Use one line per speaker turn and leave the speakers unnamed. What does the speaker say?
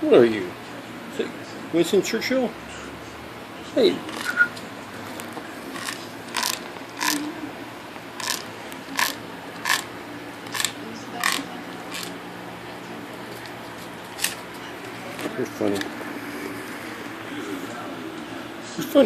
What are you? Winston Churchill? Hey. You're funny. You're funny.